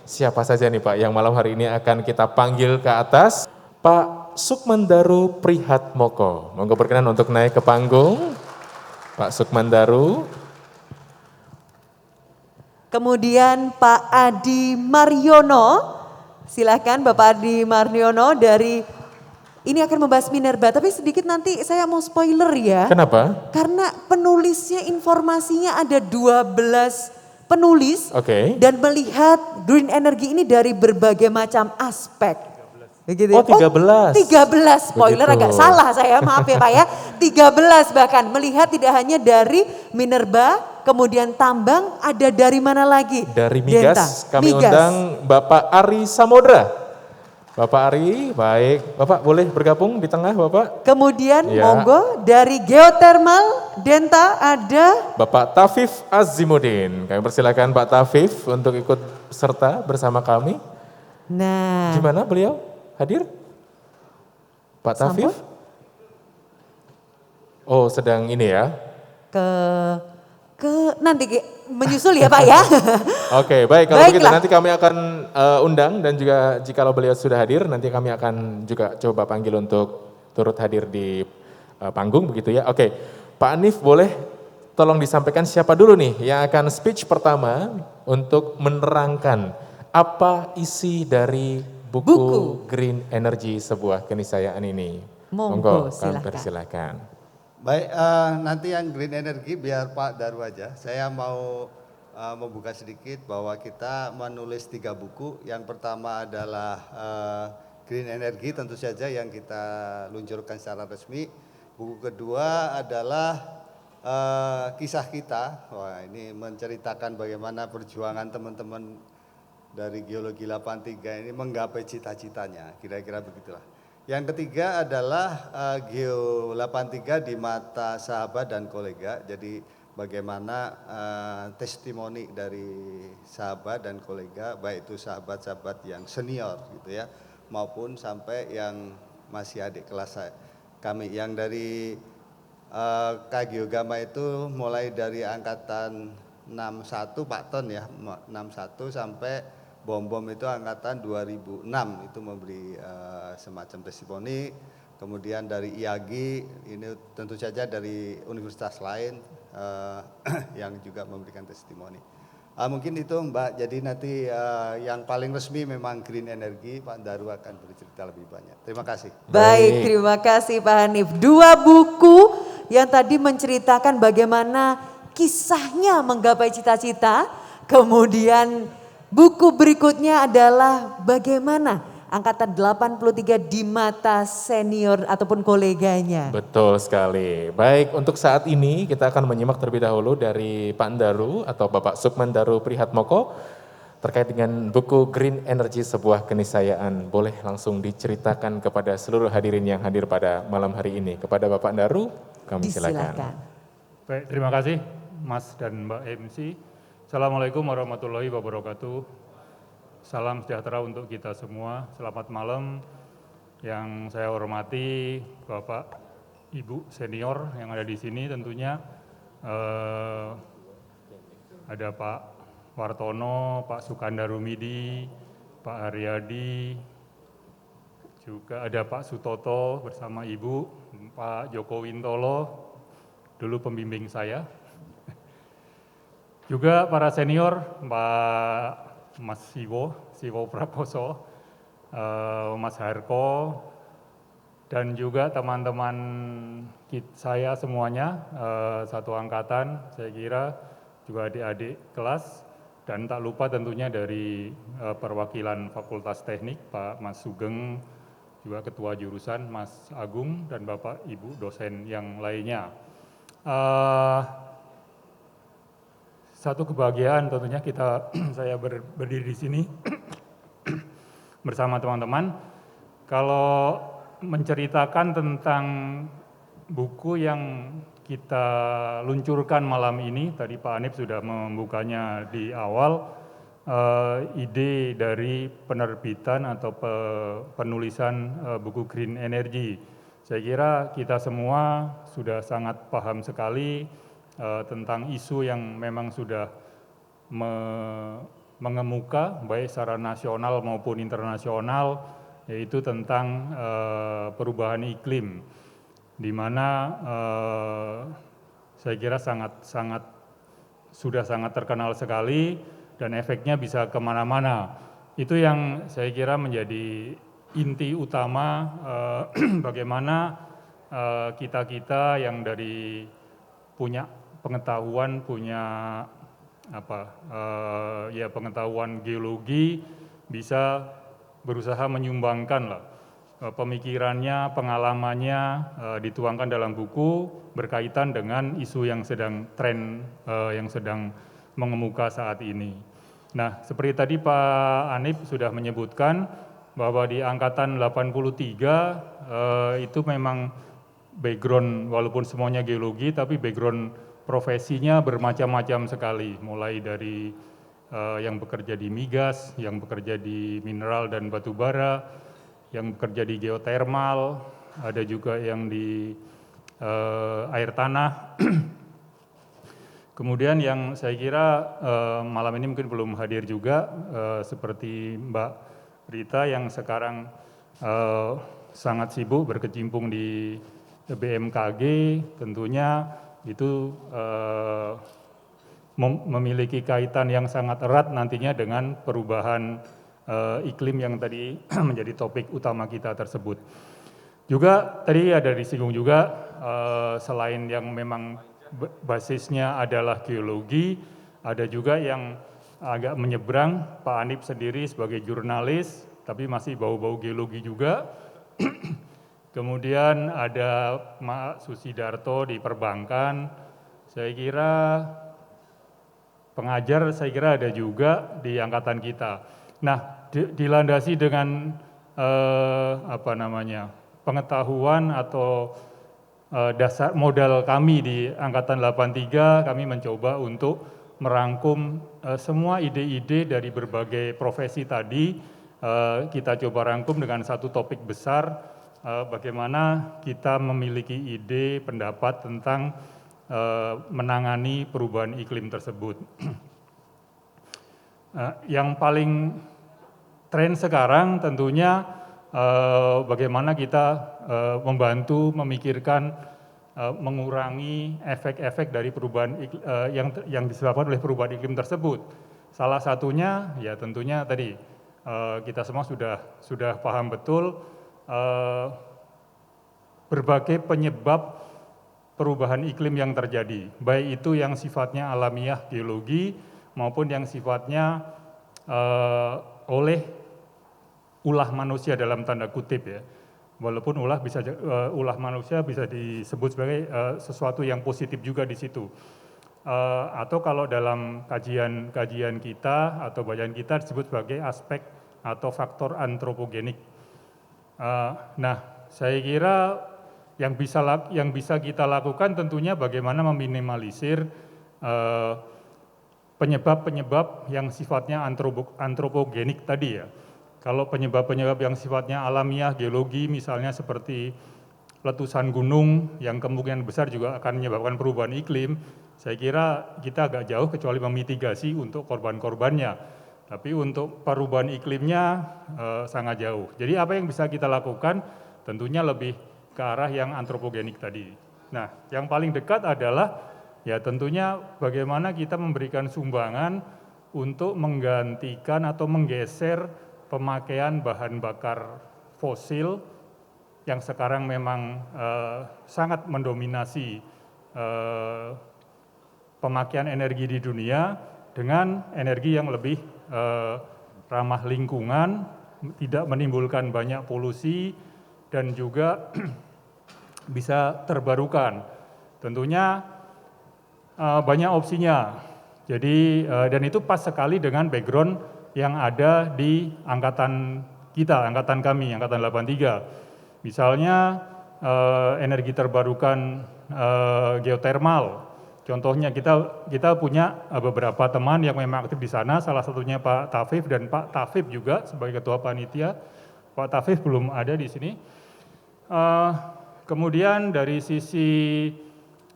siapa saja nih Pak yang malam hari ini akan kita panggil ke atas. Pak Sukmandaru Prihatmoko, monggo berkenan untuk naik ke panggung. Pak Sukmandaru. Kemudian Pak Adi Mariono, silakan Bapak Adi Mariono dari, ini akan membahas Minerba, tapi sedikit nanti saya mau spoiler ya. Kenapa? Karena penulisnya informasinya ada 12 penulis dan melihat green energy ini dari berbagai macam aspek. Begitu. Oh 13. 13, spoiler begitu. agak salah saya, maaf ya Pak ya. 13 bahkan melihat tidak hanya dari Minerba, kemudian tambang, ada dari mana lagi? Dari Migas, kami Migas. undang Bapak Ari Samodra. Bapak Ari, baik. Bapak boleh bergabung di tengah Bapak? Kemudian monggo dari Geothermal Denta ada Bapak Tafif Azimuddin. Kami persilakan Pak Tafif untuk ikut serta bersama kami. Nah. Gimana beliau? Hadir? Pak Tafif? Oh sedang ini ya? Nanti menyusul ya Pak ya. Oke baik, kalau begitu nanti kami akan undang dan juga jikalau beliau sudah hadir nanti kami akan juga coba panggil untuk turut hadir di panggung begitu ya. Oke, Pak Hanif boleh tolong disampaikan siapa dulu nih yang akan speech pertama untuk menerangkan apa isi dari buku Green Energy sebuah keniscayaan ini. Monggo silakan. Baik, nanti yang Green Energy biar Pak Daru aja. Saya mau membuka sedikit bahwa kita menulis 3 buku. Yang pertama adalah Green Energy tentu saja yang kita luncurkan secara resmi. Buku kedua adalah kisah kita. Wah, ini menceritakan bagaimana perjuangan teman-teman dari Geologi 83 ini menggapai cita-citanya, kira-kira begitulah. Yang ketiga adalah Geo 83 di mata sahabat dan kolega. Jadi bagaimana testimoni dari sahabat dan kolega, baik itu sahabat-sahabat yang senior gitu ya, maupun sampai yang masih adik kelas kami. Yang dari Geogama itu mulai dari angkatan 61 Pak Ton ya, 61 sampai Bom itu angkatan 2006 itu memberi semacam testimoni. Kemudian dari IAGI ini tentu saja dari universitas lain yang juga memberikan testimoni. Mungkin itu Mbak, jadi nanti yang paling resmi memang Green Energy, Pak Daru akan bercerita lebih banyak. Terima kasih. Baik, terima kasih Pak Hanif. 2 buku yang tadi menceritakan bagaimana kisahnya menggapai cita-cita, kemudian buku berikutnya adalah bagaimana angkatan 83 di mata senior ataupun koleganya. Betul sekali. Baik, untuk saat ini kita akan menyimak terlebih dahulu dari Pak Daru atau Bapak Sukmandaru Prihatmoko terkait dengan buku Green Energy sebuah keniscayaan. Boleh langsung diceritakan kepada seluruh hadirin yang hadir pada malam hari ini. Kepada Bapak Daru, kami silakan. Baik, terima kasih Mas dan Mbak MC. Assalamualaikum warahmatullahi wabarakatuh. Salam sejahtera untuk kita semua. Selamat malam. Yang saya hormati Bapak, Ibu senior yang ada di sini tentunya. Ada Pak Wartono, Pak Sukandarumidi, Pak Haryadi, juga ada Pak Sutoto bersama Ibu, Pak Joko Wintolo, dulu pembimbing saya. Juga para senior, Pak Mas Siwo Prakoso, Mas Harko, dan juga teman-teman saya semuanya, satu angkatan, saya kira juga adik-adik kelas, dan tak lupa tentunya dari perwakilan Fakultas Teknik, Pak Mas Sugeng, juga Ketua Jurusan Mas Agung, dan Bapak Ibu dosen yang lainnya. Satu kebahagiaan tentunya saya berdiri di sini bersama teman-teman. Kalau menceritakan tentang buku yang kita luncurkan malam ini, tadi Pak Hanif sudah membukanya di awal, ide dari penerbitan atau penulisan buku Green Energy. Saya kira kita semua sudah sangat paham sekali tentang isu yang memang sudah mengemuka baik secara nasional maupun internasional, yaitu tentang perubahan iklim, di mana saya kira sudah sangat terkenal sekali dan efeknya bisa kemana-mana. Itu yang saya kira menjadi inti utama bagaimana kita-kita yang dari punya pengetahuan, punya pengetahuan geologi bisa berusaha menyumbangkan lah pemikirannya, pengalamannya dituangkan dalam buku berkaitan dengan isu yang sedang tren, yang sedang mengemuka saat ini. Nah, seperti tadi Pak Anip sudah menyebutkan bahwa di angkatan 83 itu memang background, walaupun semuanya geologi, tapi background profesinya bermacam-macam sekali, mulai dari yang bekerja di migas, yang bekerja di mineral dan batu bara, yang bekerja di geotermal, ada juga yang di air tanah. Kemudian yang saya kira malam ini mungkin belum hadir juga, seperti Mbak Rita yang sekarang sangat sibuk berkecimpung di BMKG, tentunya itu memiliki kaitan yang sangat erat nantinya dengan perubahan iklim yang tadi menjadi topik utama kita tersebut. Juga tadi ada disinggung juga, selain yang memang basisnya adalah geologi, ada juga yang agak menyeberang, Pak Anip sendiri sebagai jurnalis, tapi masih bau-bau geologi juga. Kemudian ada Mak Susidarto di perbankan, saya kira pengajar saya kira ada juga di angkatan kita. Nah, dilandasi dengan pengetahuan atau dasar modal kami di angkatan 83, kami mencoba untuk merangkum semua ide-ide dari berbagai profesi tadi, kita coba rangkum dengan satu topik besar, bagaimana kita memiliki ide, pendapat tentang menangani perubahan iklim tersebut. Yang paling tren sekarang tentunya bagaimana kita membantu memikirkan mengurangi efek-efek dari perubahan yang disebabkan oleh perubahan iklim tersebut. Salah satunya ya tentunya tadi kita semua sudah paham betul berbagai penyebab perubahan iklim yang terjadi, baik itu yang sifatnya alamiah geologi maupun yang sifatnya oleh ulah manusia dalam tanda kutip ya. Walaupun ulah manusia bisa disebut sebagai sesuatu yang positif juga di situ. Atau kalau dalam kajian kita atau bacaan kita disebut sebagai aspek atau faktor antropogenik. Nah, saya kira yang bisa kita lakukan tentunya bagaimana meminimalisir penyebab-penyebab yang sifatnya antropogenik tadi ya. Kalau penyebab-penyebab yang sifatnya alamiah, geologi misalnya seperti letusan gunung yang kemungkinan besar juga akan menyebabkan perubahan iklim, saya kira kita agak jauh kecuali memitigasi untuk korban-korbannya. Tapi untuk perubahan iklimnya sangat jauh. Jadi apa yang bisa kita lakukan tentunya lebih ke arah yang antropogenik tadi. Nah, yang paling dekat adalah ya tentunya bagaimana kita memberikan sumbangan untuk menggantikan atau menggeser pemakaian bahan bakar fosil yang sekarang memang sangat mendominasi pemakaian energi di dunia dengan energi yang lebih ramah lingkungan, tidak menimbulkan banyak polusi dan juga bisa terbarukan. Tentunya banyak opsinya. Jadi dan itu pas sekali dengan background yang ada di angkatan kita, angkatan kami, angkatan 83. Misalnya energi terbarukan geotermal. Contohnya kita punya beberapa teman yang memang aktif di sana, salah satunya Pak Tafif dan Pak Tafif juga sebagai ketua panitia. Pak Tafif belum ada di sini. Kemudian dari sisi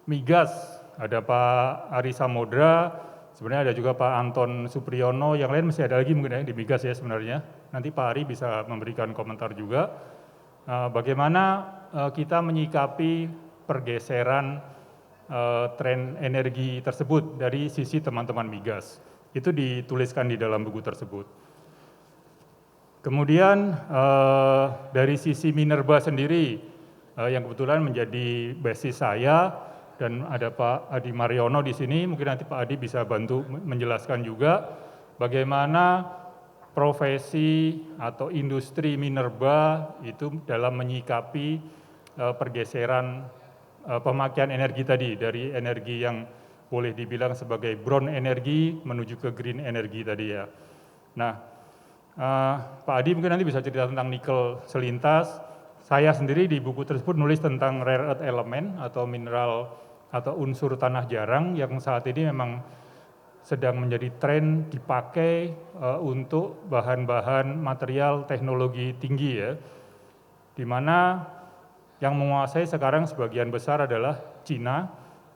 migas ada Pak Ari Samodra Sebenarnya ada juga Pak Anton Supriyono, yang lain masih ada lagi mungkin ya di migas ya sebenarnya. Nanti Pak Ari bisa memberikan komentar juga. Bagaimana kita menyikapi pergeseran tren energi tersebut dari sisi teman-teman migas. Itu dituliskan di dalam buku tersebut. Kemudian dari sisi minerba sendiri, yang kebetulan menjadi basis saya, dan ada Pak Adi Mariono di sini, mungkin nanti Pak Adi bisa bantu menjelaskan juga bagaimana profesi atau industri minerba itu dalam menyikapi pergeseran pemakaian energi tadi, dari energi yang boleh dibilang sebagai brown energy menuju ke green energy tadi ya. Nah, Pak Adi mungkin nanti bisa cerita tentang nikel selintas. Saya sendiri di buku tersebut nulis tentang rare earth element atau mineral atau unsur tanah jarang yang saat ini memang sedang menjadi tren dipakai untuk bahan-bahan material teknologi tinggi ya, di mana yang menguasai sekarang sebagian besar adalah Cina,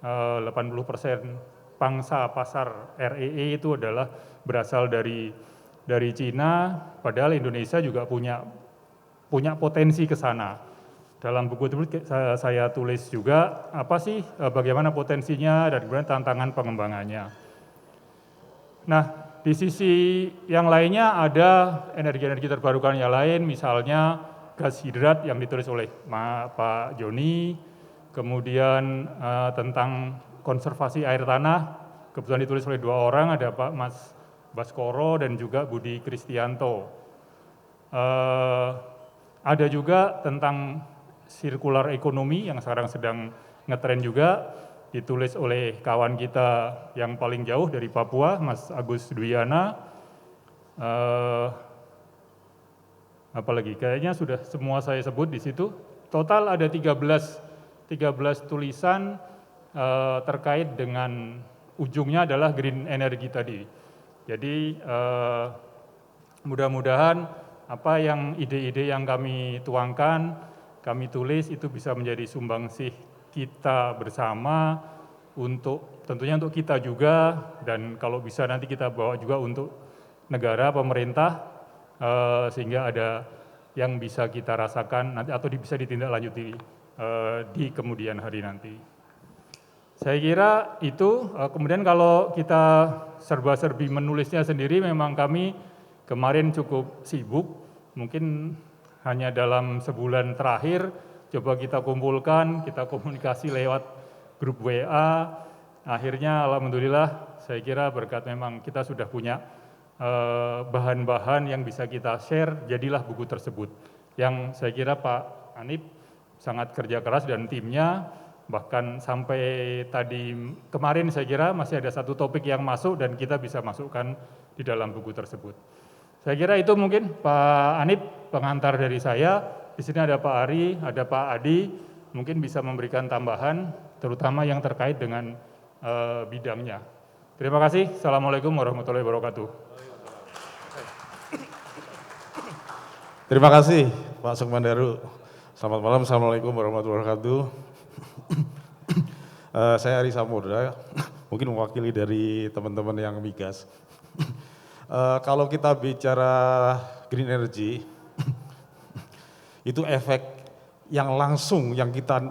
80% pangsa pasar REE itu adalah berasal dari Cina, padahal Indonesia juga punya potensi ke sana. Dalam buku itu saya tulis juga apa sih bagaimana potensinya dan kemudian tantangan pengembangannya. Nah, di sisi yang lainnya ada energi-energi terbarukan yang lain, misalnya gas hidrat yang ditulis oleh Pak Joni, kemudian tentang konservasi air tanah, kebetulan ditulis oleh 2 orang, ada Pak Mas Baskoro dan juga Budi Kristianto. Ada juga tentang sirkular ekonomi yang sekarang sedang ngetren juga, ditulis oleh kawan kita yang paling jauh dari Papua, Mas Agus Dwiana. Apalagi kayaknya sudah semua saya sebut di situ. Total ada 13 tulisan terkait dengan ujungnya adalah green energy tadi. Jadi mudah-mudahan apa yang ide-ide yang kami tuangkan, kami tulis itu bisa menjadi sumbangsih kita bersama untuk tentunya untuk kita juga, dan kalau bisa nanti kita bawa juga untuk negara, pemerintah, sehingga ada yang bisa kita rasakan nanti atau bisa ditindaklanjuti di kemudian hari nanti. Saya kira itu, kemudian kalau kita serba-serbi menulisnya sendiri, memang kami kemarin cukup sibuk, mungkin hanya dalam sebulan terakhir, coba kita kumpulkan, kita komunikasi lewat grup WA, akhirnya alhamdulillah saya kira berkat memang kita sudah punya bahan-bahan yang bisa kita share, jadilah buku tersebut. Yang saya kira Pak Anip sangat kerja keras dan timnya, bahkan sampai tadi kemarin saya kira masih ada 1 topik yang masuk dan kita bisa masukkan di dalam buku tersebut. Saya kira itu mungkin Pak Anip, pengantar dari saya. Di sini ada Pak Ari, ada Pak Adi, mungkin bisa memberikan tambahan, terutama yang terkait dengan bidangnya. Terima kasih. Assalamualaikum warahmatullahi wabarakatuh. Terima kasih Pak Sukmandaru. Selamat malam, Assalamualaikum warahmatullahi wabarakatuh. Saya Ari Samudra, mungkin mewakili dari teman-teman yang migas. Kalau kita bicara green energy, itu efek yang langsung yang kita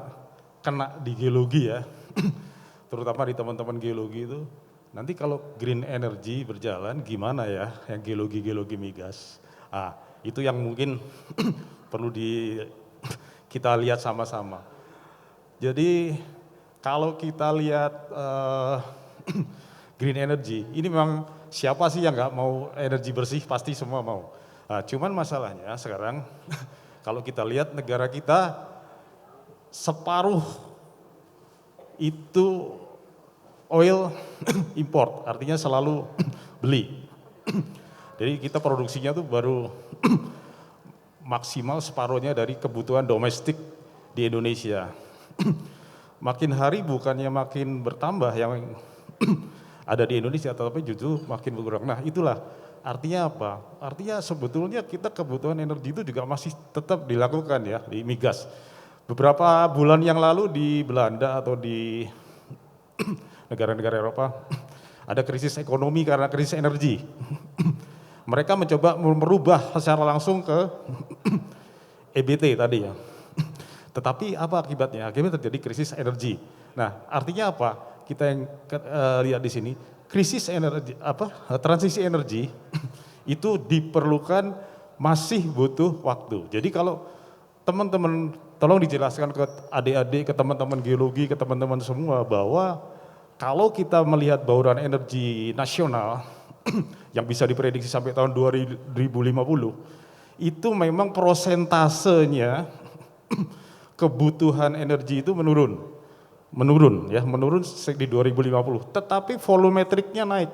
kena di geologi ya, terutama di teman-teman geologi itu. Nanti kalau green energy berjalan gimana ya yang geologi migas. Itu yang mungkin perlu kita lihat sama-sama. Jadi kalau kita lihat green energy, ini memang siapa sih yang nggak mau energi bersih, pasti semua mau. Cuman masalahnya sekarang kalau kita lihat negara kita separuh itu oil import, artinya selalu beli. Jadi kita produksinya tuh baru maksimal separuhnya dari kebutuhan domestik di Indonesia. Makin hari bukannya makin bertambah yang ada di Indonesia, tetapi justru makin berkurang. Nah itulah artinya apa? Artinya sebetulnya kita kebutuhan energi itu juga masih tetap dilakukan ya di migas. Beberapa bulan yang lalu di Belanda atau di negara-negara Eropa ada krisis ekonomi karena krisis energi. Mereka mencoba merubah secara langsung ke EBT tadi ya. Tetapi apa akibatnya? Akibatnya terjadi krisis energi. Nah, artinya apa? Kita yang lihat di sini, krisis energi transisi energi itu diperlukan masih butuh waktu. Jadi kalau teman-teman tolong dijelaskan ke adik-adik, ke teman-teman geologi, ke teman-teman semua bahwa kalau kita melihat bauran energi nasional yang bisa diprediksi sampai tahun 2050, itu memang prosentasenya kebutuhan energi itu menurun di 2050. Tetapi volumetriknya naik.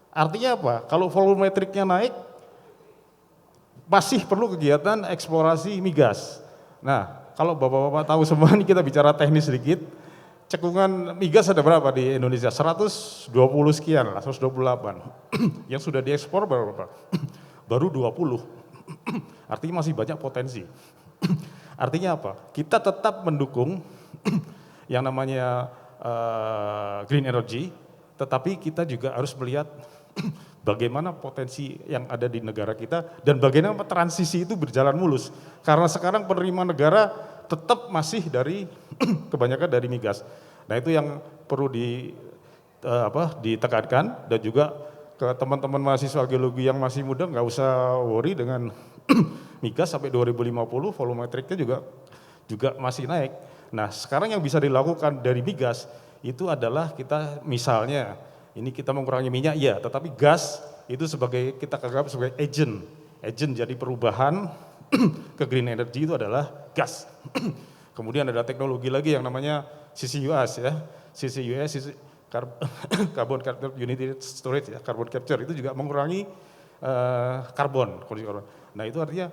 Artinya apa? Kalau volumetriknya naik, masih perlu kegiatan eksplorasi migas. Nah, kalau bapak-bapak tahu semua ini kita bicara teknis sedikit. Cekungan migas ada berapa di Indonesia? 120 sekian lah, 128. Yang sudah diekspor berapa? Baru 20. Artinya masih banyak potensi. Artinya apa? Kita tetap mendukung yang namanya green energy, tetapi kita juga harus melihat bagaimana potensi yang ada di negara kita dan bagaimana transisi itu berjalan mulus. Karena sekarang penerimaan negara tetap masih dari kebanyakan dari migas. Nah itu yang perlu ditekankan dan juga ke teman-teman mahasiswa geologi yang masih muda nggak usah worry dengan migas sampai 2050 volumetriknya juga masih naik. Nah sekarang yang bisa dilakukan dari migas itu adalah kita misalnya ini kita mengurangi minyak ya, tetapi gas itu sebagai kita anggap sebagai agent jadi perubahan ke green energy itu adalah gas. Kemudian ada teknologi lagi yang namanya CCUS ya, carbon capture unit storage ya, carbon capture itu juga mengurangi karbon. Nah itu artinya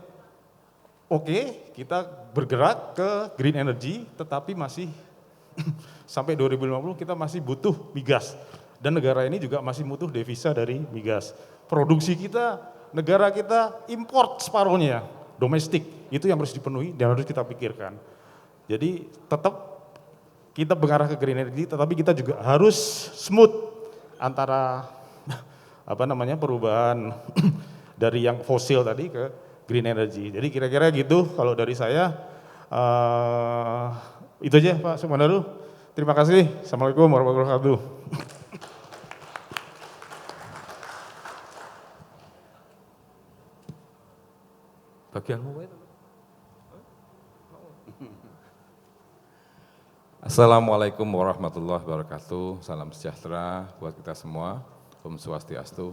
oke, kita bergerak ke green energy, tetapi masih sampai 2050 kita masih butuh migas. Dan negara ini juga masih butuh devisa dari migas. Produksi kita, negara kita import separuhnya, domestik. Itu yang harus dipenuhi dan harus kita pikirkan. Jadi tetap kita mengarah ke green energy, tetapi kita juga harus smooth antara perubahan dari yang fosil tadi ke green energy. Jadi kira-kira gitu kalau dari saya. Itu aja Pak Sukmandaru. Terima kasih. Assalamualaikum warahmatullahi wabarakatuh. Bagianmu itu. Assalamualaikum warahmatullahi wabarakatuh. Salam sejahtera buat kita semua. Om Swastiastu.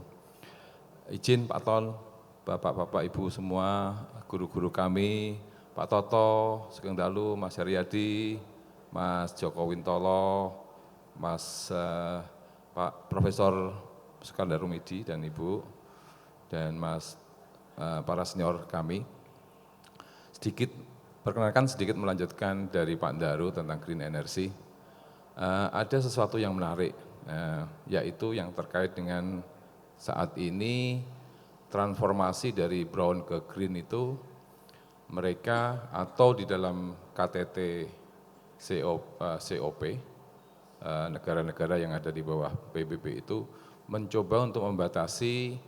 Izin Pak Ton, Bapak-bapak Ibu semua, guru-guru kami, Pak Toto, Sugeng Dalu, Mas Haryadi, Mas Joko Wintolo, Pak Profesor Sukandar Rumidi dan Ibu, dan para senior kami. Perkenalkan sedikit melanjutkan dari Pak Daru tentang green energy. Ada sesuatu yang menarik, yaitu yang terkait dengan saat ini transformasi dari brown ke green itu mereka atau di dalam KTT COP, negara-negara yang ada di bawah PBB itu mencoba untuk membatasi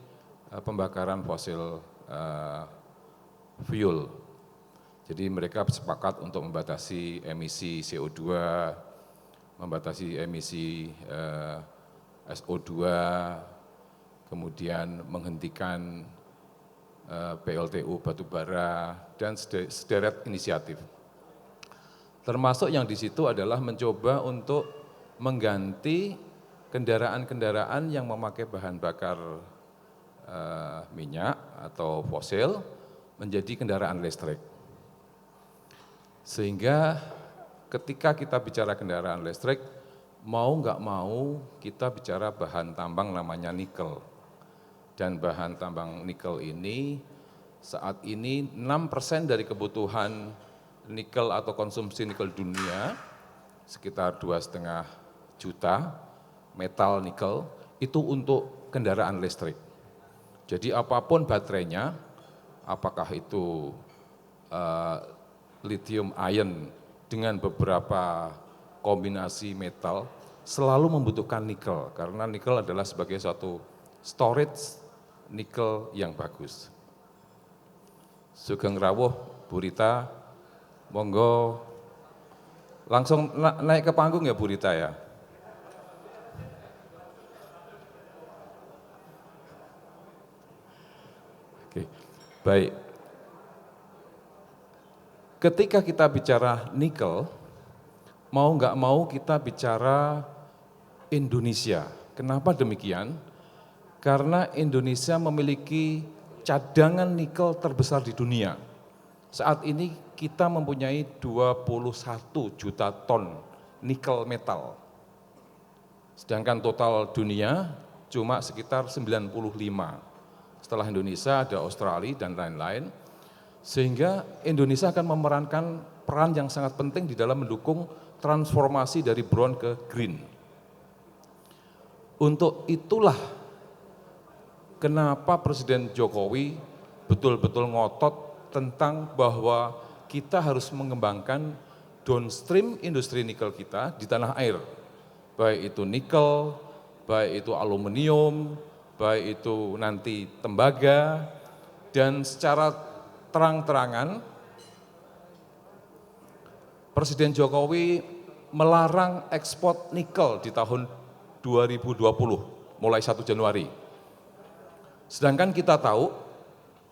pembakaran fosil fuel. Jadi mereka sepakat untuk membatasi emisi CO2, membatasi emisi SO2, kemudian menghentikan PLTU batubara, dan sederet inisiatif. Termasuk yang di situ adalah mencoba untuk mengganti kendaraan-kendaraan yang memakai bahan bakar minyak atau fosil menjadi kendaraan listrik. Sehingga ketika kita bicara kendaraan listrik, mau nggak mau kita bicara bahan tambang namanya nikel. Dan bahan tambang nikel ini saat ini 6% dari kebutuhan nikel atau konsumsi nikel dunia, sekitar 2,5 juta metal nikel, itu untuk kendaraan listrik. Jadi apapun baterainya, apakah itu lithium ion dengan beberapa kombinasi metal, selalu membutuhkan nikel, karena nikel adalah sebagai suatu storage nikel yang bagus. Sugeng rawuh Bu Rita, monggo langsung naik ke panggung ya Bu Rita ya. Oke, baik. Ketika kita bicara nikel, mau nggak mau kita bicara Indonesia. Kenapa demikian? Karena Indonesia memiliki cadangan nikel terbesar di dunia. Saat ini kita mempunyai 21 juta ton nikel metal. Sedangkan total dunia cuma sekitar 95. Setelah Indonesia ada Australia dan lain-lain. Sehingga Indonesia akan memerankan peran yang sangat penting di dalam mendukung transformasi dari brown ke green. Untuk itulah kenapa Presiden Jokowi betul-betul ngotot tentang bahwa kita harus mengembangkan downstream industri nikel kita di tanah air. Baik itu nikel, baik itu aluminium, baik itu nanti tembaga, dan secara terang-terangan Presiden Jokowi melarang ekspor nikel di tahun 2020, mulai 1 Januari. Sedangkan kita tahu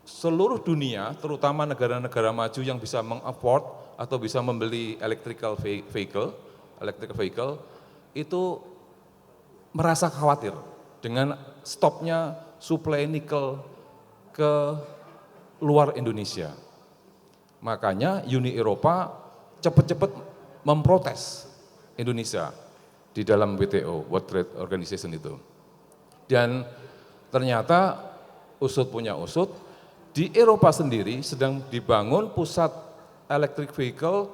seluruh dunia, terutama negara-negara maju yang bisa mengafford atau bisa membeli electric vehicle, itu merasa khawatir dengan stopnya suplai nikel ke luar Indonesia. Makanya Uni Eropa cepat-cepat memprotes Indonesia di dalam WTO, World Trade Organization itu. Dan ternyata usut punya usut, di Eropa sendiri sedang dibangun pusat electric vehicle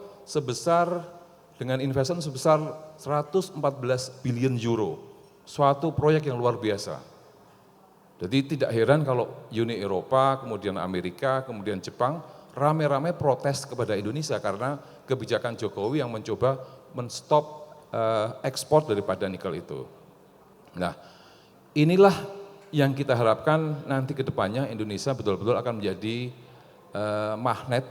dengan investasi sebesar 114 billion euro, suatu proyek yang luar biasa. Jadi tidak heran kalau Uni Eropa, kemudian Amerika, kemudian Jepang, rame-rame protes kepada Indonesia karena kebijakan Jokowi yang mencoba menstop ekspor daripada nikel itu. Nah, inilah yang kita harapkan nanti ke depannya Indonesia betul-betul akan menjadi magnet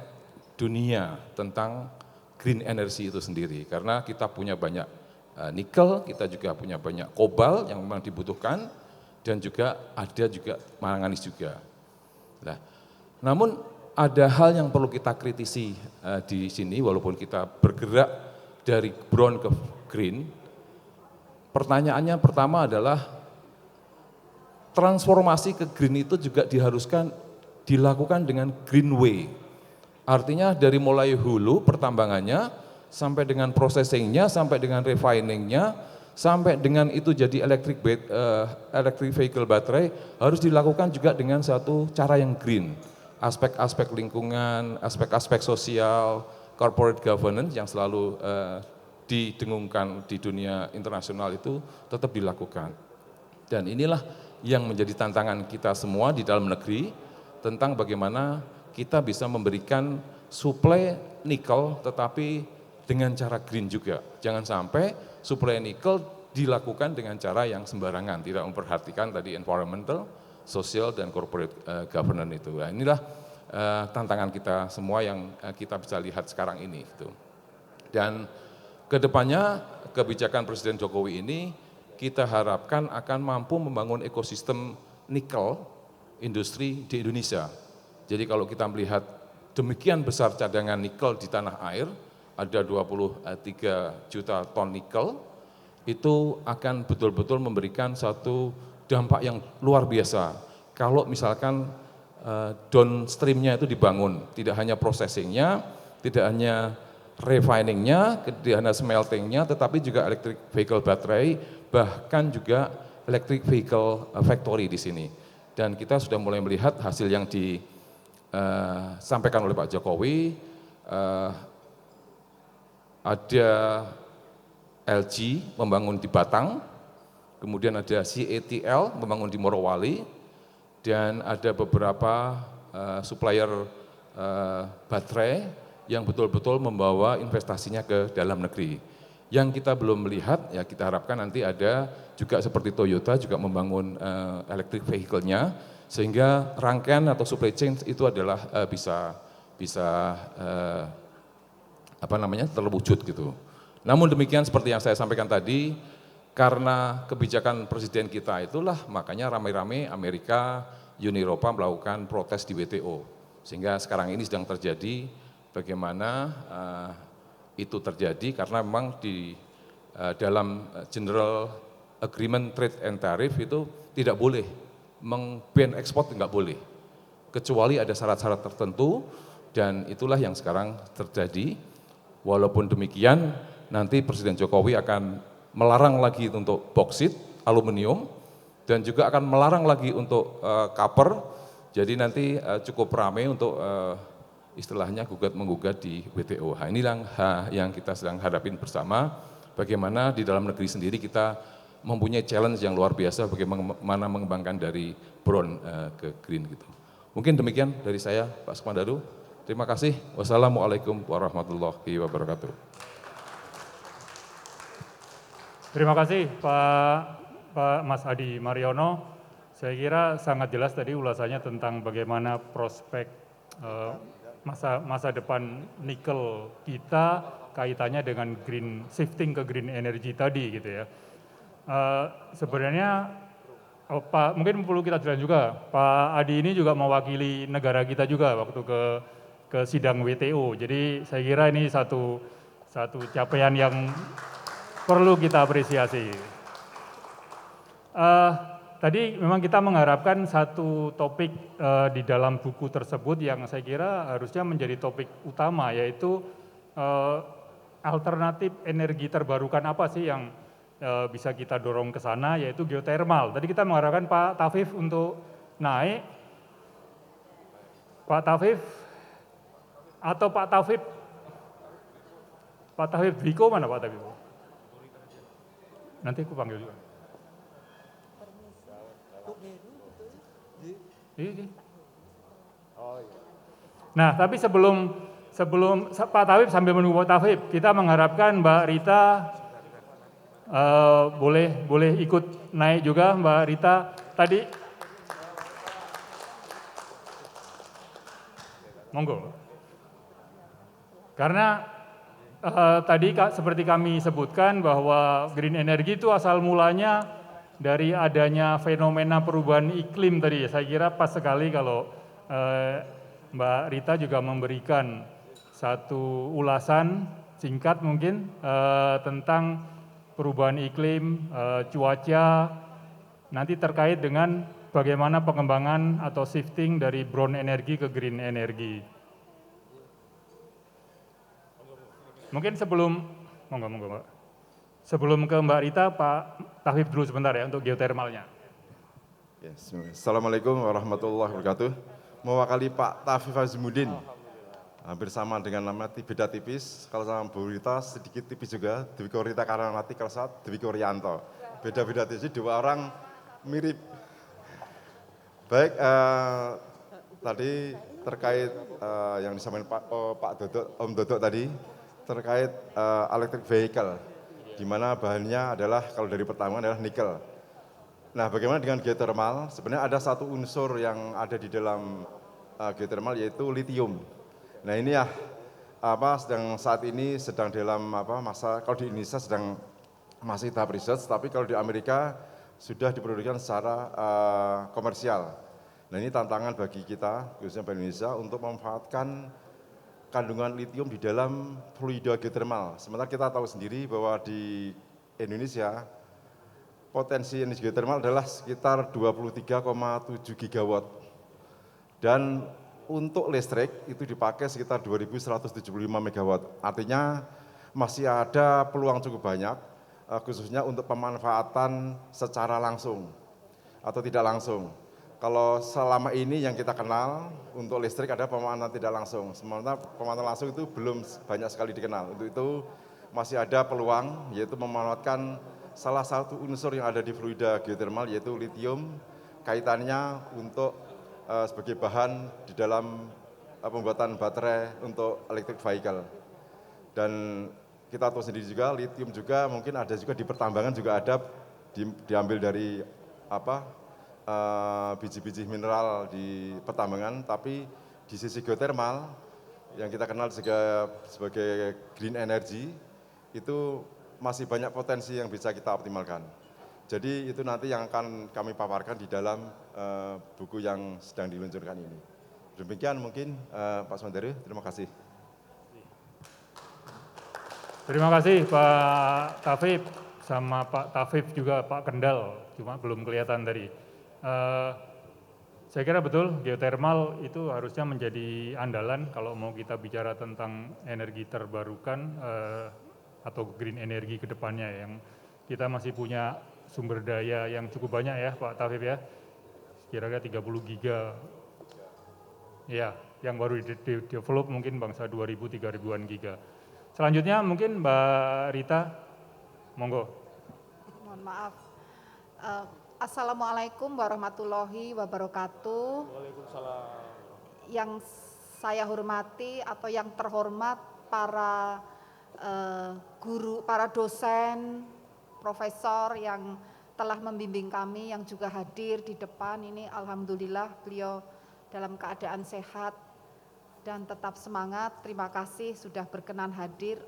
dunia tentang green energy itu sendiri. Karena kita punya banyak nikel, kita juga punya banyak kobalt yang memang dibutuhkan, dan juga ada juga manganis juga. Nah, namun ada hal yang perlu kita kritisi di sini, walaupun kita bergerak dari brown ke green. Pertanyaannya pertama adalah transformasi ke green itu juga dilakukan dengan green way. Artinya dari mulai hulu pertambangannya, sampai dengan processingnya, sampai dengan refiningnya, sampai dengan itu jadi electric vehicle baterai, harus dilakukan juga dengan satu cara yang green. Aspek-aspek lingkungan, aspek-aspek sosial, corporate governance yang selalu didengungkan di dunia internasional itu tetap dilakukan. Dan inilah yang menjadi tantangan kita semua di dalam negeri tentang bagaimana kita bisa memberikan suplai nikel tetapi dengan cara green juga. Jangan sampai suplai nikel dilakukan dengan cara yang sembarangan, tidak memperhatikan tadi environmental, social, dan corporate governance itu. Nah, inilah tantangan kita semua yang kita bisa lihat sekarang ini. Gitu. Dan kedepannya kebijakan Presiden Jokowi ini kita harapkan akan mampu membangun ekosistem nikel industri di Indonesia. Jadi kalau kita melihat demikian besar cadangan nikel di tanah air, ada 23 juta ton nikel, itu akan betul-betul memberikan satu dampak yang luar biasa. Kalau misalkan downstream-nya itu dibangun, tidak hanya processing-nya, tidak hanya refiningnya, tidak hanya smelting-nya, tetapi juga electric vehicle baterai, bahkan juga electric vehicle factory di sini. Dan kita sudah mulai melihat hasil yang disampaikan oleh Pak Jokowi, ada LG membangun di Batang, kemudian ada CATL membangun di Morowali, dan ada beberapa supplier baterai yang betul-betul membawa investasinya ke dalam negeri. Yang kita belum melihat, ya kita harapkan nanti ada juga seperti Toyota juga membangun electric vehicle-nya, sehingga rangkaian atau supply chain itu adalah bisa terwujud gitu. Namun demikian seperti yang saya sampaikan tadi, karena kebijakan presiden kita itulah makanya ramai-ramai Amerika, Uni Eropa melakukan protes di WTO. Sehingga sekarang ini sedang terjadi bagaimana itu terjadi karena memang di dalam General Agreement Trade and Tariff itu tidak boleh meng-ban ekspor, nggak boleh. Kecuali ada syarat-syarat tertentu dan itulah yang sekarang terjadi. Walaupun demikian nanti Presiden Jokowi akan melarang lagi untuk boksit, aluminium, dan juga akan melarang lagi untuk copper. Jadi nanti cukup ramai untuk istilahnya gugat-menggugat di WTO. Nah, inilah yang kita sedang hadapin bersama, bagaimana di dalam negeri sendiri kita mempunyai challenge yang luar biasa bagaimana mengembangkan dari brown ke green gitu. Mungkin demikian dari saya, Pak Sukmandaru. Terima kasih. Wassalamualaikum warahmatullahi wabarakatuh. Terima kasih Pak Mas Adi Mariono. Saya kira sangat jelas tadi ulasannya tentang bagaimana prospek masa depan nikel kita kaitannya dengan green shifting ke green energy tadi gitu ya. Sebenarnya Pak mungkin perlu kita jelaskan juga, Pak Adi ini juga mewakili negara kita juga waktu ke sidang WTO. Jadi saya kira ini satu capaian yang perlu kita apresiasi. Tadi memang kita mengharapkan satu topik di dalam buku tersebut yang saya kira harusnya menjadi topik utama, yaitu alternatif energi terbarukan apa sih yang bisa kita dorong ke sana, yaitu geothermal. Tadi kita mengharapkan Pak Tafif untuk naik. Pak Tafif atau Pak Tafif Biko mana Pak Tafif? Nanti aku panggil juga. Nah, tapi sebelum Pak Tafif sambil menunggu Pak Tafif, kita mengharapkan Mbak Rita boleh ikut naik juga, Mbak Rita. Tadi, monggo. Karena tadi seperti kami sebutkan bahwa green energy itu asal mulanya dari adanya fenomena perubahan iklim tadi. Saya kira pas sekali kalau Mbak Rita juga memberikan satu ulasan singkat mungkin tentang perubahan iklim, cuaca, nanti terkait dengan bagaimana pengembangan atau shifting dari brown energy ke green energy. Mungkin monggo Mbak. Sebelum ke Mbak Rita, Pak Tafif dulu sebentar ya untuk geothermalnya. Assalamualaikum warahmatullahi wabarakatuh. Mewakili Pak Tafif Azimuddin, hampir sama dengan nama beda tipis. Kalau sama Bu Rita sedikit tipis juga, Dwiko Rita Karanati Kalsat, Dwiko Rianto. Beda-beda tipis, dua orang mirip. Baik, tadi terkait yang disampaikan Pak Dodok, Om Dodok tadi, terkait electric vehicle, di mana bahannya adalah kalau dari pertambangan adalah nikel. Nah, bagaimana dengan geothermal? Sebenarnya ada satu unsur yang ada di dalam geothermal yaitu lithium. Nah, ini ya saat ini sedang dalam masa, kalau di Indonesia sedang masih tahap research, tapi kalau di Amerika sudah diproduksikan secara komersial. Nah, ini tantangan bagi kita, khususnya bagi Indonesia, untuk memanfaatkan kandungan lithium di dalam fluida geothermal. Sementara kita tahu sendiri bahwa di Indonesia potensi energi geothermal adalah sekitar 23,7 gigawatt. Dan untuk listrik itu dipakai sekitar 2.175 megawatt. Artinya masih ada peluang cukup banyak, khususnya untuk pemanfaatan secara langsung atau tidak langsung. Kalau selama ini yang kita kenal untuk listrik ada pemanfaatan tidak langsung. Sementara pemanfaatan langsung itu belum banyak sekali dikenal. Untuk itu masih ada peluang yaitu memanfaatkan salah satu unsur yang ada di fluida geothermal yaitu lithium, kaitannya untuk sebagai bahan di dalam pembuatan baterai untuk electric vehicle. Dan kita tahu sendiri juga, lithium juga mungkin ada juga di pertambangan juga ada diambil dari biji-biji mineral di pertambangan, tapi di sisi geothermal yang kita kenal juga sebagai green energy itu masih banyak potensi yang bisa kita optimalkan. Jadi itu nanti yang akan kami paparkan di dalam buku yang sedang diluncurkan ini. Demikian mungkin Pak Sumandari, terima kasih. Terima kasih Pak Tafib, sama Pak Tafib juga Pak Kendal, cuma belum kelihatan tadi. Saya kira betul, geothermal itu harusnya menjadi andalan kalau mau kita bicara tentang energi terbarukan atau green energy ke depannya, yang kita masih punya sumber daya yang cukup banyak ya Pak Tafib ya, kira-kira 30 giga. Ya, yang baru di-develop mungkin bangsa 2000-3000-an giga. Selanjutnya mungkin Mbak Rita, monggo. Mohon maaf. Assalamualaikum warahmatullahi wabarakatuh. Waalaikumsalam. Yang saya hormati atau yang terhormat para guru, para dosen, profesor yang telah membimbing kami, yang juga hadir di depan ini. Alhamdulillah beliau dalam keadaan sehat dan tetap semangat. Terima kasih sudah berkenan hadir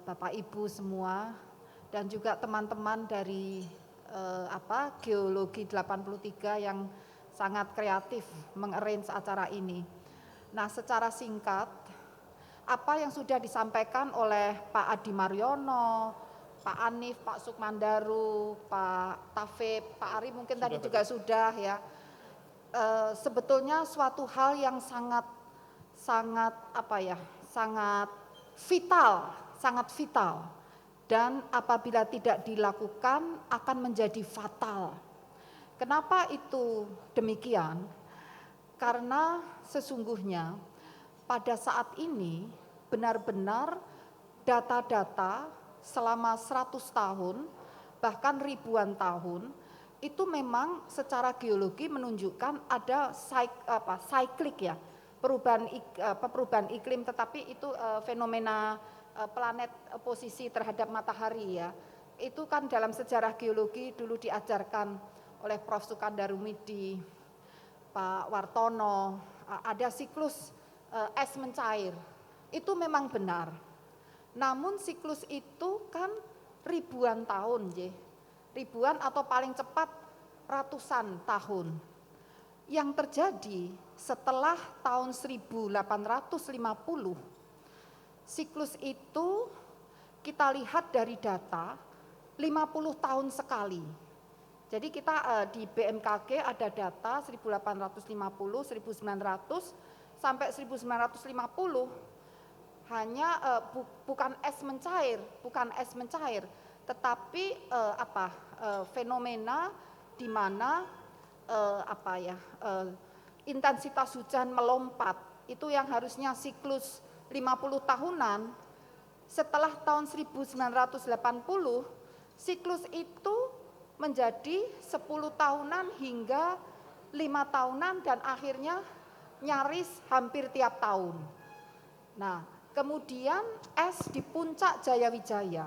Bapak Ibu semua, dan juga teman-teman dari Geologi 83 yang sangat kreatif mengarrange acara ini. Nah, secara singkat, apa yang sudah disampaikan oleh Pak Adi Mariono, Pak Anif, Pak Sukmandaru, Pak Tafib, Pak Ari mungkin tadi juga sudah ya. Sebetulnya suatu hal yang sangat vital, dan apabila tidak dilakukan akan menjadi fatal. Kenapa itu demikian? Karena sesungguhnya pada saat ini benar-benar data-data selama 100 tahun bahkan ribuan tahun itu memang secara geologi menunjukkan ada cyclic ya, perubahan iklim, tetapi itu fenomena planet posisi terhadap matahari ya. Itu kan dalam sejarah geologi dulu diajarkan oleh Prof. Sukandarumidi, Pak Wartono, ada siklus es mencair. Itu memang benar. Namun siklus itu kan ribuan tahun, ribuan atau paling cepat ratusan tahun. Yang terjadi setelah tahun 1850, siklus itu kita lihat dari data 50 tahun sekali. Jadi kita di BMKG ada data 1850, 1900 sampai 1950 hanya bukan es mencair, tetapi fenomena di mana intensitas hujan melompat. Itu yang harusnya siklus 50 tahunan, setelah tahun 1980 siklus itu menjadi 10 tahunan hingga 5 tahunan dan akhirnya nyaris hampir tiap tahun. Nah, kemudian es di puncak Jayawijaya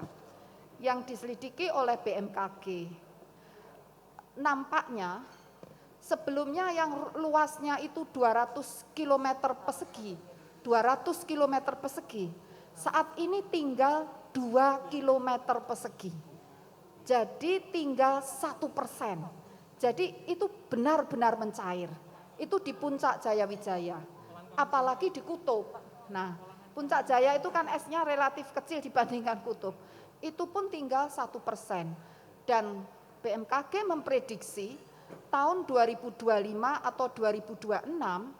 yang diselidiki oleh BMKG, nampaknya sebelumnya yang luasnya itu 200 km persegi, 200 km persegi, saat ini tinggal 2 km persegi. Jadi tinggal 1%. Jadi itu benar-benar mencair. Itu di puncak Jayawijaya. Apalagi di kutub. Nah, puncak Jaya itu kan esnya relatif kecil dibandingkan kutub. Itu pun tinggal 1%. Dan BMKG memprediksi tahun 2025 atau 2026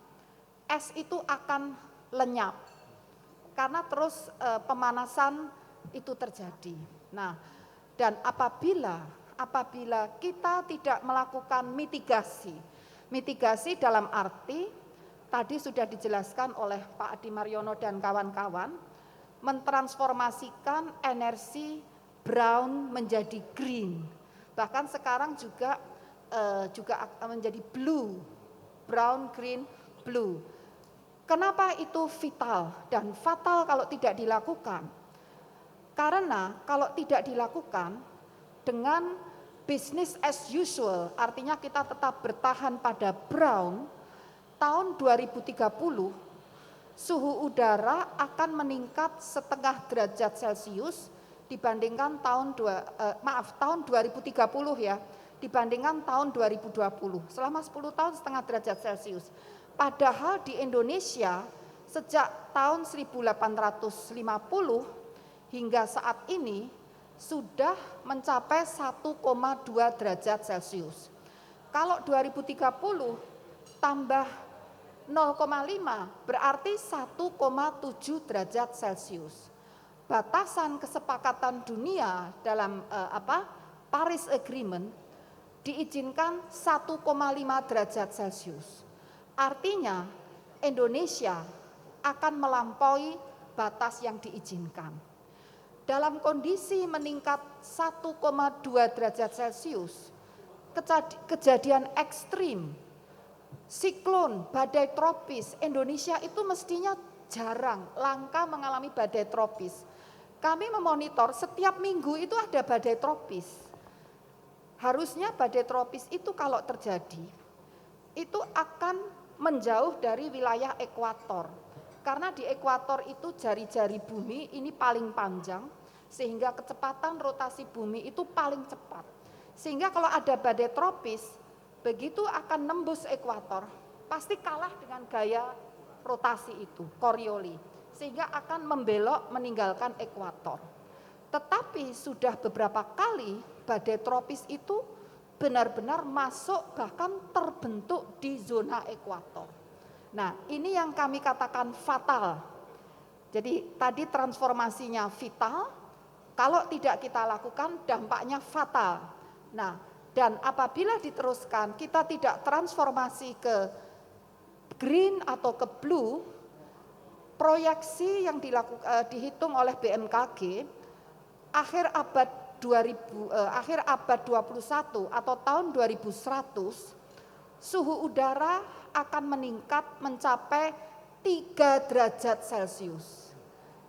es itu akan lenyap karena terus pemanasan itu terjadi. Nah, dan apabila kita tidak melakukan mitigasi dalam arti tadi sudah dijelaskan oleh Pak Adi Mariono dan kawan-kawan, mentransformasikan energi brown menjadi green, bahkan sekarang juga menjadi blue, brown, green, blue. Kenapa itu vital dan fatal kalau tidak dilakukan? Karena kalau tidak dilakukan dengan business as usual, artinya kita tetap bertahan pada brown, tahun 2030 suhu udara akan meningkat 0,5 derajat Celcius dibandingkan tahun 2030 ya, dibandingkan tahun 2020. Selama 10 tahun 0,5 derajat Celcius. Padahal di Indonesia sejak tahun 1850 hingga saat ini sudah mencapai 1,2 derajat Celcius. Kalau 2030 tambah 0,5 berarti 1,7 derajat Celcius. Batasan kesepakatan dunia dalam Paris Agreement diizinkan 1,5 derajat Celcius. Artinya Indonesia akan melampaui batas yang diizinkan. Dalam kondisi meningkat 1,2 derajat Celcius, kejadian ekstrim, siklon, badai tropis, Indonesia itu mestinya jarang, langka mengalami badai tropis. Kami memonitor setiap minggu itu ada badai tropis. Harusnya badai tropis itu kalau terjadi, itu akan menjauh dari wilayah ekuator. Karena di ekuator itu jari-jari bumi ini paling panjang, sehingga kecepatan rotasi bumi itu paling cepat. Sehingga kalau ada badai tropis, begitu akan nembus ekuator, pasti kalah dengan gaya rotasi itu, Coriolis. Sehingga akan membelok meninggalkan ekuator. Tetapi sudah beberapa kali badai tropis itu benar-benar masuk bahkan terbentuk di zona ekuator. Nah, ini yang kami katakan fatal. Jadi tadi transformasinya vital, kalau tidak kita lakukan dampaknya fatal. Nah, dan apabila diteruskan kita tidak transformasi ke green atau ke blue, proyeksi yang dihitung oleh BMKG akhir abad 21 atau tahun 2100 suhu udara akan meningkat mencapai 3 derajat Celcius.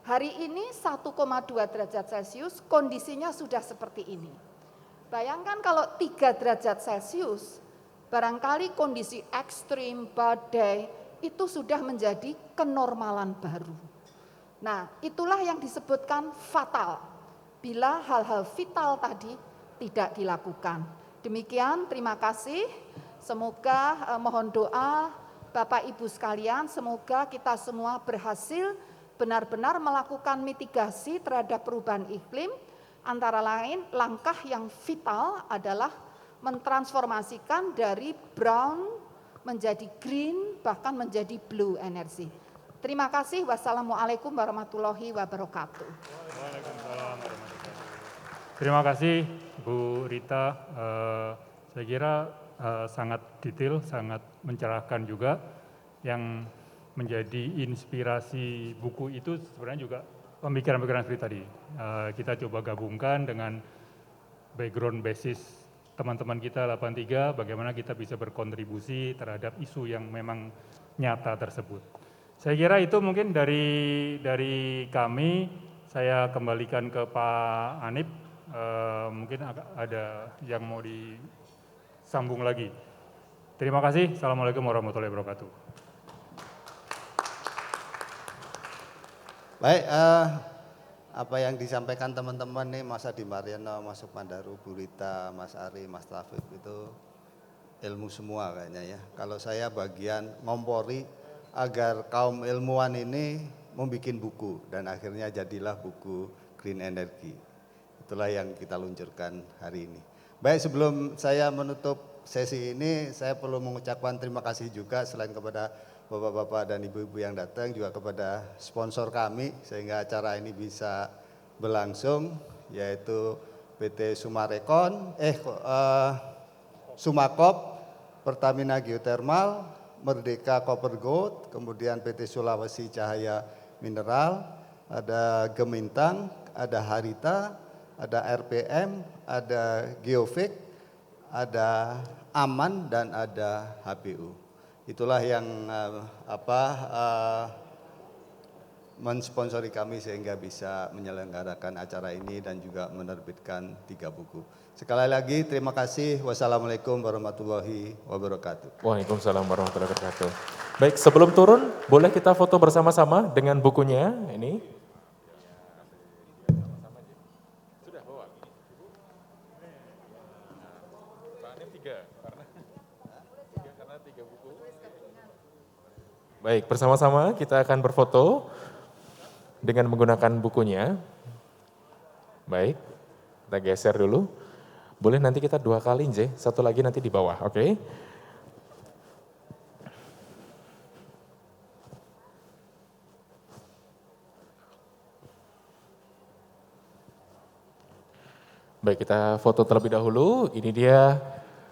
Hari ini 1,2 derajat Celcius, kondisinya sudah seperti ini. Bayangkan kalau 3 derajat Celcius, barangkali kondisi ekstrim, badai, itu sudah menjadi kenormalan baru. Nah, itulah yang disebutkan fatal, bila hal-hal vital tadi tidak dilakukan. Demikian, terima kasih. Semoga mohon doa Bapak Ibu sekalian, semoga kita semua berhasil benar-benar melakukan mitigasi terhadap perubahan iklim. Antara lain langkah yang vital adalah mentransformasikan dari brown menjadi green bahkan menjadi blue energy. Terima kasih. Wassalamualaikum warahmatullahi wabarakatuh. Waalaikumsalam warahmatullahi wabarakatuh. Terima kasih Bu Rita. Saya kira sangat detail, sangat mencerahkan juga. Yang menjadi inspirasi buku itu sebenarnya juga pemikiran-pemikiran seperti tadi. Kita coba gabungkan dengan background basis teman-teman kita 83, bagaimana kita bisa berkontribusi terhadap isu yang memang nyata tersebut. Saya kira itu mungkin dari kami. Saya kembalikan ke Pak Anip. Mungkin ada yang mau disambung lagi. Terima kasih. Assalamualaikum warahmatullahi wabarakatuh. Baik, apa yang disampaikan teman-teman nih, Mas Adi Mariano, Mas Sukmandaru, Bu Rita, Mas Ari, Mas Taufik, itu ilmu semua kayaknya ya. Kalau saya bagian ngompori agar kaum ilmuwan ini membuat buku dan akhirnya jadilah buku Green Energy. Itulah yang kita luncurkan hari ini. Baik, sebelum saya menutup sesi ini, saya perlu mengucapkan terima kasih juga selain kepada Bapak-bapak dan Ibu-ibu yang datang, juga kepada sponsor kami sehingga acara ini bisa berlangsung, yaitu PT Sumakop, Pertamina Geothermal, Merdeka Copper Gold, kemudian PT Sulawesi Cahaya Mineral, ada Gemintang, ada Harita, ada RPM, ada Geofik, ada Aman, dan ada HPU. Itulah yang mensponsori kami sehingga bisa menyelenggarakan acara ini dan juga menerbitkan 3 buku. Sekali lagi terima kasih. Wassalamualaikum warahmatullahi wabarakatuh. Waalaikumsalam warahmatullahi wabarakatuh. Baik, sebelum turun, boleh kita foto bersama-sama dengan bukunya ini. Baik, bersama-sama kita akan berfoto dengan menggunakan bukunya. Baik, kita geser dulu. Boleh nanti kita 2 kali, Nje. Satu lagi nanti di bawah, oke? Baik, kita foto terlebih dahulu. Ini dia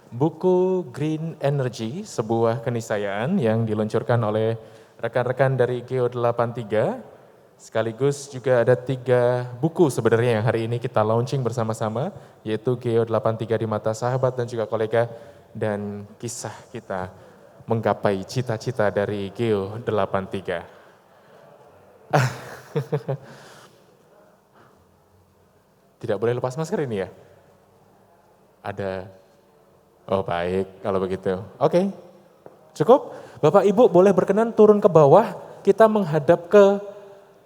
buku Green Energy, sebuah keniscayaan yang diluncurkan oleh rekan-rekan dari Geo 83. Sekaligus juga ada 3 buku sebenarnya yang hari ini kita launching bersama-sama, yaitu Geo 83 di mata sahabat dan juga kolega, dan kisah kita menggapai cita-cita dari Geo 83. Tidak boleh lepas masker ini ya? Ada, oh baik kalau begitu. Oke, cukup? Bapak Ibu boleh berkenan turun ke bawah, kita menghadap ke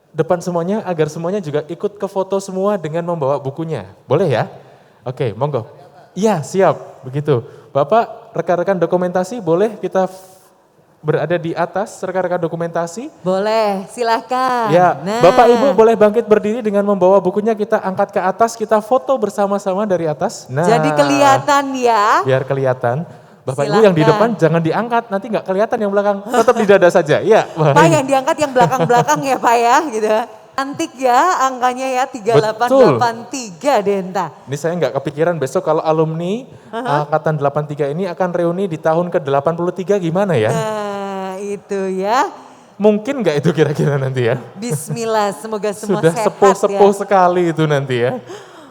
depan semuanya agar semuanya juga ikut ke foto semua dengan membawa bukunya. Boleh ya? Oke, monggo. Iya, siap. Begitu. Bapak, rekan-rekan dokumentasi boleh kita berada di atas rekan-rekan dokumentasi? Boleh, silahkan. Ya, Bapak Ibu boleh bangkit berdiri dengan membawa bukunya, kita angkat ke atas, kita foto bersama-sama dari atas. Nah, jadi kelihatan ya. biar kelihatan. Bapak Silakan. Ibu yang di depan jangan diangkat, nanti nggak kelihatan yang belakang, tetap di dada saja. Iya. Pak yang diangkat yang belakang-belakang ya Pak ya gitu. Cantik ya angkanya ya 3883 Denta. Ini saya nggak kepikiran besok kalau alumni angkatan 83 ini akan reuni di tahun ke-83 gimana ya? Nah itu ya. Mungkin nggak itu kira-kira nanti ya? Bismillah semoga semua Sudah sehat sepuh-sepuh ya. sekali itu nanti ya.